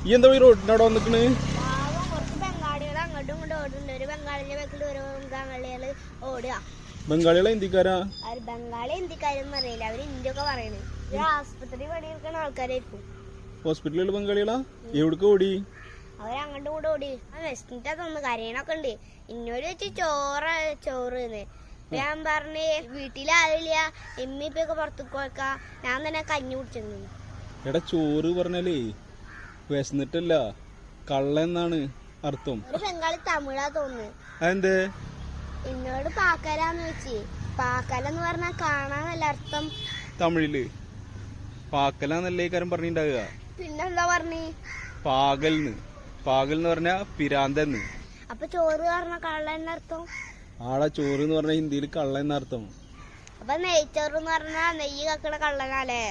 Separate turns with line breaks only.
ഈ എന്താ ഈ റോഡിന്റെ അവിടെ വന്നിക്കണ്?
കുറച്ച് ബംഗാളികൾ അങ്ങോട്ടും ഇങ്ങോട്ടും ഓടുന്നുണ്ട്. ഒരു ബംഗാളിന്റെ ബാക്കിൽ ഒരു ബംഗാളികള് ഓടുക.
ബംഗാളികളെ ഹിന്ദിക്കാരാ?
ബംഗാളി ഹിന്ദിക്കാരെന്ന് അറിയില്ല, അവര് ഹിന്ദി ഒക്കെ പറയണേ. ഒരു ആസ്പത്രി പണിയെടുക്കുന്ന ആൾക്കാരായിരിക്കും.
ഹോസ്പിറ്റലിൽ ബംഗാളികളാ? എവിടേക്ക് ഓടി?
അവരങ്ങോട്ടും കൂടെ ഓടി. വിശന്നിട്ടാ തോന്നുന്നു, കരയണൊക്കെ ഉണ്ട്. ഇന്നോട് വെച്ച് ചോറ് ഞാൻ പറഞ്ഞ് വീട്ടിലാരില്ല, എമ്മിപ്പൊക്കെ പുറത്തേക്ക് പോയിക്കാ, ഞാൻ തന്നെ കഞ്ഞി കുടിച്ചിരുന്നു.
എടാ ചോറ് പറഞ്ഞാലേ വിശന്നിട്ടല്ല, കള്ള എന്നാണ് അർത്ഥം.
ഒരു ബംഗാളി തമിഴാ തോന്നുന്നു.
അതെന്തേ?
എന്നോട് പാക്കലാന്ന് വെച്ച്. പാക്കലെന്ന് പറഞ്ഞാ കാണാന്നല്ല അർത്ഥം
തമിഴില്. പാക്കലാന്നല്ലേ കാര്യം പറഞ്ഞിണ്ടാവുക.
പിന്നെന്താ പറഞ്ഞ്?
പാകൽന്ന്. പാകൽ എന്ന് പറഞ്ഞാ പിരാന്തന്ന്.
അപ്പൊ ചോറ് പറഞ്ഞ കള്ള എന്നർത്ഥം.
ആടാ ചോറ് എന്ന് പറഞ്ഞ ഹിന്ദിയിൽ കള്ള എന്നർത്ഥം.
അപ്പൊ നെയ്ച്ചോറ് എന്ന് പറഞ്ഞാ നെയ്യ് കക്കണ കള്ളനാലേ.